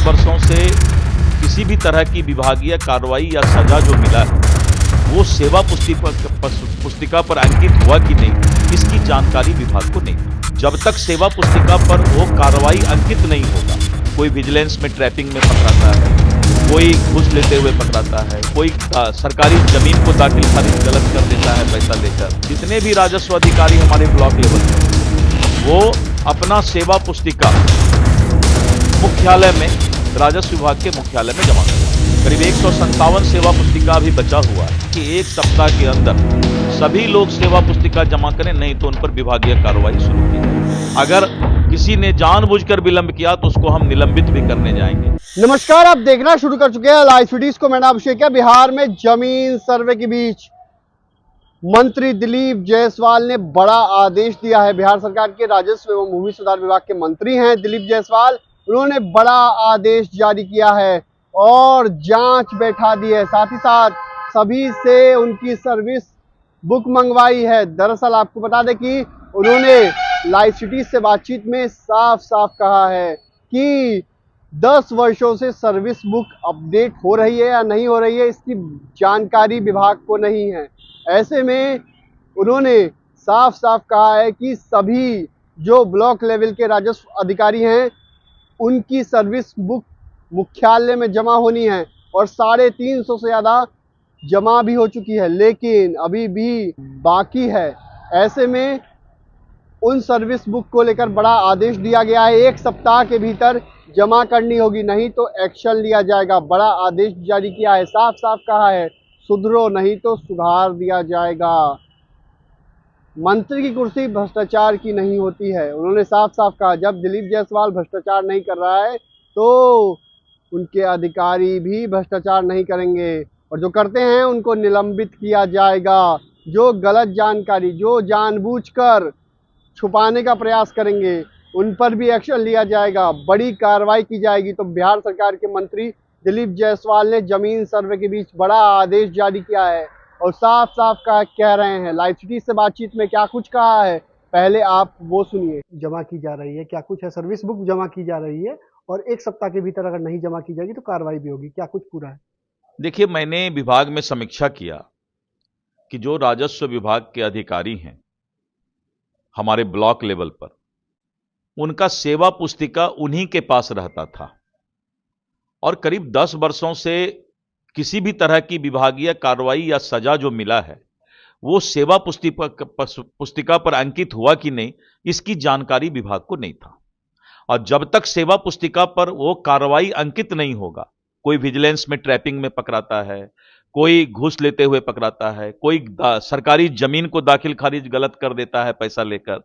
वर्षों से किसी भी तरह की विभागीय कार्रवाई या सजा जो मिला है वो सेवा पुस्तिका पर अंकित हुआ कि नहीं, इसकी जानकारी विभाग को नहीं। जब तक सेवा पुस्तिका पर वो कार्रवाई अंकित नहीं होगा, कोई विजिलेंस में ट्रैपिंग में पकड़ाता है, कोई घूस लेते हुए पकड़ाता है, कोई सरकारी जमीन को दाखिल खारिज गलत कर देता है पैसा लेकर, जितने भी राजस्व अधिकारी हमारे ब्लॉक लेवल पर वो अपना सेवा पुस्तिका मुख्यालय में, राजस्व विभाग के मुख्यालय में जमा करते हैं। करीब 157 सेवा पुस्तिका अभी बचा हुआ है कि एक सप्ताह के अंदर सभी लोग सेवा पुस्तिका जमा करें, नहीं तो उन पर विभागीय कार्रवाई शुरू की जाए। अगर किसी ने जानबूझकर विलंब किया तो उसको हम निलंबित भी करने जाएंगे। नमस्कार, आप देखना शुरू कर चुके हैं लाइव सिटीज को। मैंने अभिषेक है। बिहार में जमीन सर्वे के बीच मंत्री दिलीप जायसवाल ने बड़ा आदेश दिया है। बिहार सरकार के राजस्व एवं भूमि सुधार विभाग के मंत्री हैं दिलीप जायसवाल। उन्होंने बड़ा आदेश जारी किया है और जांच बैठा दी है। साथ ही साथ सभी से उनकी सर्विस बुक मंगवाई है। दरअसल आपको बता दें कि उन्होंने लाइव सिटीज से बातचीत में साफ साफ कहा है कि 10 वर्षों से सर्विस बुक अपडेट हो रही है या नहीं हो रही है, इसकी जानकारी विभाग को नहीं है। ऐसे में उन्होंने साफ साफ कहा है कि सभी जो ब्लॉक लेवल के राजस्व अधिकारी हैं उनकी सर्विस बुक मुख्यालय में जमा होनी है और 350 से ज़्यादा जमा भी हो चुकी है, लेकिन अभी भी बाकी है। ऐसे में उन सर्विस बुक को लेकर बड़ा आदेश दिया गया है। 1 सप्ताह के भीतर जमा करनी होगी, नहीं तो एक्शन लिया जाएगा। बड़ा आदेश जारी किया है। साफ साफ कहा है, सुधरो नहीं तो सुधार दिया जाएगा। मंत्री की कुर्सी भ्रष्टाचार की नहीं होती है, उन्होंने साफ साफ कहा। जब दिलीप जायसवाल भ्रष्टाचार नहीं कर रहा है तो उनके अधिकारी भी भ्रष्टाचार नहीं करेंगे और जो करते हैं उनको निलंबित किया जाएगा। जो गलत जानकारी, जो जानबूझकर छुपाने का प्रयास करेंगे उन पर भी एक्शन लिया जाएगा, बड़ी कार्रवाई की जाएगी। तो बिहार सरकार के मंत्री दिलीप जायसवाल ने जमीन सर्वे के बीच बड़ा आदेश जारी किया है और साफ साफ कह रहे हैं। लाइव सिटी से बातचीत में क्या कुछ कहा है, पहले आप वो सुनिए। जमा की जा रही है, क्या कुछ है? सर्विस बुक जमा की जा रही है और 1 सप्ताह के भीतर अगर नहीं जमा की जाएगी तो कार्रवाई भी होगी, क्या कुछ पूरा है? देखिए, मैंने विभाग में समीक्षा किया कि जो राजस्व विभाग के अधिकारी हैं हमारे ब्लॉक लेवल पर, उनका सेवा पुस्तिका उन्हीं के पास रहता था और करीब 10 वर्षों से किसी भी तरह की विभागीय कार्रवाई या सजा जो मिला है वो सेवा पुस्तिका पर अंकित हुआ कि नहीं, इसकी जानकारी विभाग को नहीं था। और जब तक सेवा पुस्तिका पर वो कार्रवाई अंकित नहीं होगा, कोई विजिलेंस में ट्रैपिंग में पकड़ाता है, कोई घूस लेते हुए पकड़ाता है, कोई सरकारी जमीन को दाखिल खारिज गलत कर देता है पैसा लेकर,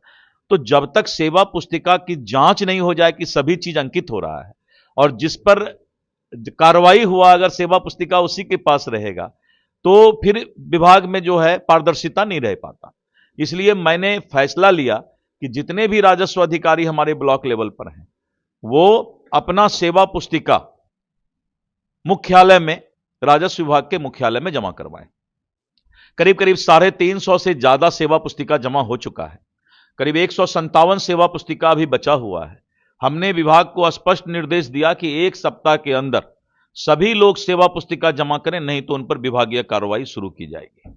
तो जब तक सेवा पुस्तिका की जांच नहीं हो जाए कि सभी चीज अंकित हो रहा है और जिस पर कार्रवाई हुआ अगर सेवा पुस्तिका उसी के पास रहेगा तो फिर विभाग में जो है पारदर्शिता नहीं रह पाता। इसलिए मैंने फैसला लिया कि जितने भी राजस्व अधिकारी हमारे ब्लॉक लेवल पर हैं वो अपना सेवा पुस्तिका मुख्यालय में, राजस्व विभाग के मुख्यालय में जमा करवाएं। करीब 350 से ज्यादा सेवा पुस्तिका जमा हो चुका है। करीब 157 सेवा पुस्तिका अभी बचा हुआ है। हमने विभाग को स्पष्ट निर्देश दिया कि 1 सप्ताह के अंदर सभी लोग सेवा पुस्तिका जमा करें, नहीं तो उन पर विभागीय कार्रवाई शुरू की जाएगी।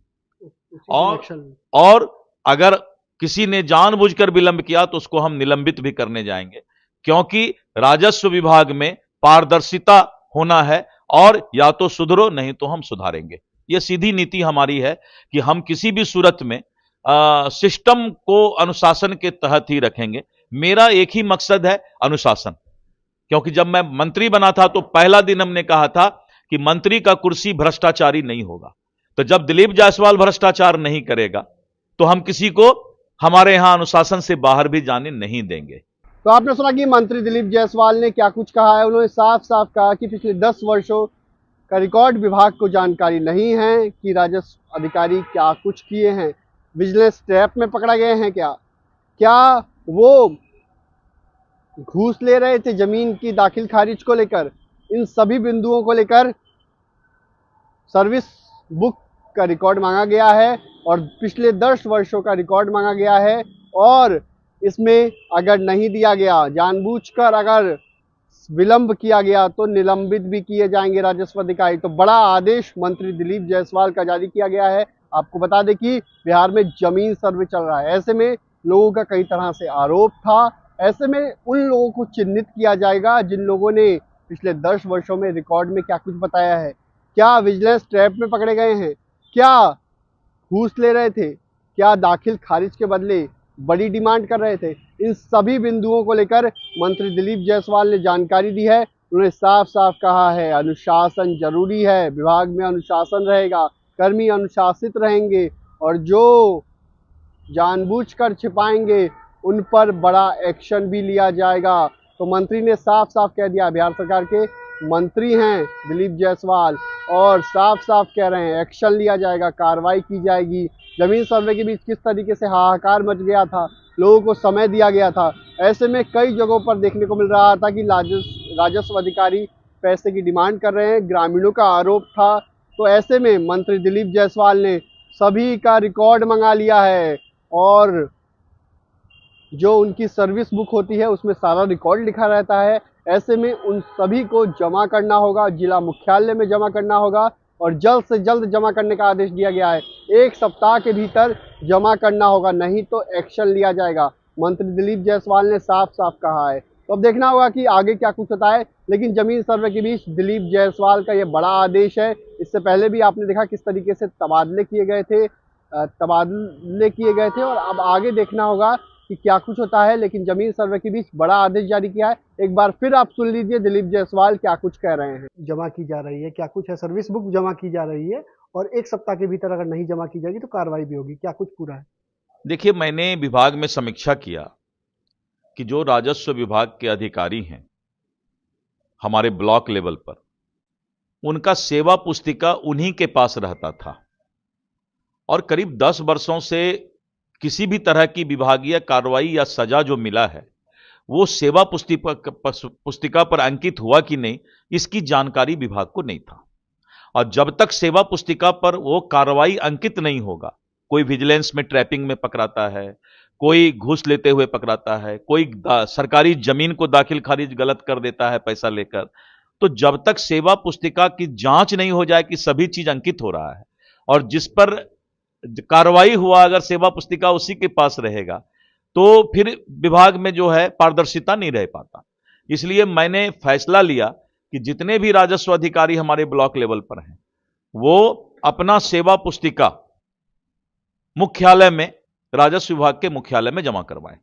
और अगर किसी ने जानबूझकर विलंब किया तो उसको हम निलंबित भी करने जाएंगे, क्योंकि राजस्व विभाग में पारदर्शिता होना है और या तो सुधरो नहीं तो हम सुधारेंगे। यह सीधी नीति हमारी है कि हम किसी भी सूरत में सिस्टम को अनुशासन के तहत ही रखेंगे। मेरा एक ही मकसद है, अनुशासन। क्योंकि जब मैं मंत्री बना था तो पहला दिन हमने कहा था कि मंत्री का कुर्सी भ्रष्टाचारी नहीं होगा। तो जब दिलीप जायसवाल भ्रष्टाचार नहीं करेगा तो हम किसी को हमारे यहां अनुशासन से बाहर भी जाने नहीं देंगे। तो आपने सुना कि मंत्री दिलीप जायसवाल ने क्या कुछ कहा है। उन्होंने साफ साफ कहा कि पिछले 10 वर्षों का रिकॉर्ड विभाग को जानकारी नहीं है कि राजस्व अधिकारी क्या कुछ किए हैं, विजिलेंस ट्रैप में पकड़ा गए हैं, क्या वो घूस ले रहे थे जमीन की दाखिल खारिज को लेकर। इन सभी बिंदुओं को लेकर सर्विस बुक का रिकॉर्ड मांगा गया है और पिछले 10 वर्षों का रिकॉर्ड मांगा गया है और इसमें अगर नहीं दिया गया, जानबूझकर अगर विलंब किया गया तो निलंबित भी किए जाएंगे राजस्व अधिकारी। तो बड़ा आदेश मंत्री दिलीप जायसवाल का जारी किया गया है। आपको बता दें कि बिहार में जमीन सर्वे चल रहा है, ऐसे में लोगों का कई तरह से आरोप था। ऐसे में उन लोगों को चिन्हित किया जाएगा जिन लोगों ने पिछले 10 वर्षों में रिकॉर्ड में क्या कुछ बताया है, क्या विजिलेंस ट्रैप में पकड़े गए हैं, क्या घूस ले रहे थे, क्या दाखिल खारिज के बदले बड़ी डिमांड कर रहे थे। इन सभी बिंदुओं को लेकर मंत्री दिलीप जायसवाल ने जानकारी दी है। उन्होंने साफ साफ कहा है अनुशासन जरूरी है, विभाग में अनुशासन रहेगा, कर्मी अनुशासित रहेंगे और जो जानबूझकर छिपाएंगे उन पर बड़ा एक्शन भी लिया जाएगा। तो मंत्री ने साफ साफ कह दिया, बिहार सरकार के मंत्री हैं दिलीप जायसवाल और साफ साफ कह रहे हैं एक्शन लिया जाएगा, कार्रवाई की जाएगी। जमीन सर्वे के बीच किस तरीके से हाहाकार मच गया था, लोगों को समय दिया गया था, ऐसे में कई जगहों पर देखने को मिल रहा था कि राजस्व अधिकारी पैसे की डिमांड कर रहे हैं, ग्रामीणों का आरोप था। तो ऐसे में मंत्री दिलीप जायसवाल ने सभी का रिकॉर्ड मंगा लिया है और जो उनकी सर्विस बुक होती है उसमें सारा रिकॉर्ड लिखा रहता है। ऐसे में उन सभी को जमा करना होगा, जिला मुख्यालय में जमा करना होगा और जल्द से जल्द जमा करने का आदेश दिया गया है। 1 सप्ताह के भीतर जमा करना होगा, नहीं तो एक्शन लिया जाएगा। मंत्री दिलीप जायसवाल ने साफ साफ कहा है। तो अब देखना होगा कि आगे क्या कुछ होता है। लेकिन जमीन सर्वे के बीच दिलीप जायसवाल का ये बड़ा आदेश है। इससे पहले भी आपने देखा किस तरीके से तबादले किए गए थे और अब आगे देखना होगा कि क्या कुछ होता है। लेकिन जमीन सर्वे के बीच बड़ा आदेश जारी किया है। एक बार फिर आप सुन लीजिए दिलीप जायसवाल क्या कुछ कह रहे हैं। जमा की जा रही है, क्या कुछ है, सर्विस बुक जमा की जा रही है और 1 सप्ताह के भीतर अगर नहीं जमा की जाएगी तो कार्रवाई भी होगी, क्या कुछ पूरा है? देखिए, मैंने विभाग में समीक्षा किया कि जो राजस्व विभाग के अधिकारी हैं हमारे ब्लॉक लेवल पर, उनका सेवा पुस्तिका उन्हीं के पास रहता था और करीब 10 वर्षों से किसी भी तरह की विभागीय कार्रवाई या सजा जो मिला है वो सेवा पुस्तिका पर अंकित हुआ कि नहीं, इसकी जानकारी विभाग को नहीं था। और जब तक सेवा पुस्तिका पर वो कार्रवाई अंकित नहीं होगा, कोई विजिलेंस में ट्रैपिंग में पकड़ाता है, कोई घूस लेते हुए पकड़ाता है, कोई सरकारी जमीन को दाखिल खारिज गलत कर देता है पैसा लेकर, तो जब तक सेवा पुस्तिका की जांच नहीं हो जाए कि सभी चीज अंकित हो रहा है और जिस पर कार्रवाई हुआ अगर सेवा पुस्तिका उसी के पास रहेगा तो फिर विभाग में जो है पारदर्शिता नहीं रह पाता। इसलिए मैंने फैसला लिया कि जितने भी राजस्व अधिकारी हमारे ब्लॉक लेवल पर हैं वो अपना सेवा पुस्तिका मुख्यालय में, राजस्व विभाग के मुख्यालय में जमा करवाएं।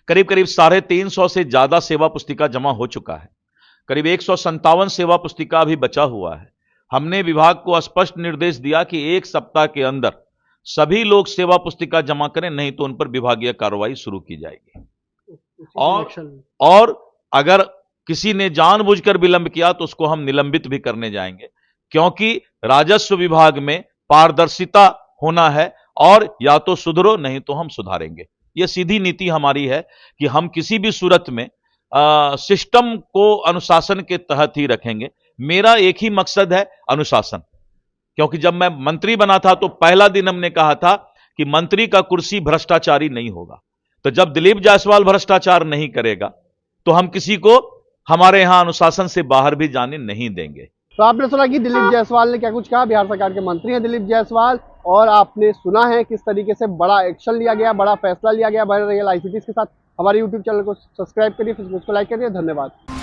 करीब करीब 350 से ज्यादा सेवा पुस्तिका जमा हो चुका है। करीब 157 सेवा पुस्तिका अभी बचा हुआ है। हमने विभाग को स्पष्ट निर्देश दिया कि 1 सप्ताह के अंदर सभी लोग सेवा पुस्तिका जमा करें, नहीं तो उन पर विभागीय कार्रवाई शुरू की जाएगी। और अगर किसी ने जानबूझकर विलंब किया तो उसको हम निलंबित भी करने जाएंगे, क्योंकि राजस्व विभाग में पारदर्शिता होना है और या तो सुधरो नहीं तो हम सुधारेंगे। यह सीधी नीति हमारी है कि हम किसी भी सूरत में सिस्टम को अनुशासन के तहत ही रखेंगे। मेरा एक ही मकसद है, अनुशासन। क्योंकि जब मैं मंत्री बना था तो पहला दिन हमने कहा था कि मंत्री का कुर्सी भ्रष्टाचारी नहीं होगा। तो जब दिलीप जायसवाल भ्रष्टाचार नहीं करेगा तो हम किसी को हमारे यहां अनुशासन से बाहर भी जाने नहीं देंगे। तो आपने सुना कि दिलीप जायसवाल ने क्या कुछ कहा। बिहार सरकार के मंत्री हैं दिलीप जायसवाल और आपने सुना है किस तरीके से बड़ा एक्शन लिया गया, बड़ा फैसला लिया गया। बने रहिए लाइव सिटीज के साथ। हमारे यूट्यूब चैनल को सब्सक्राइब करिए, फेसबुक को लाइक करिए। धन्यवाद।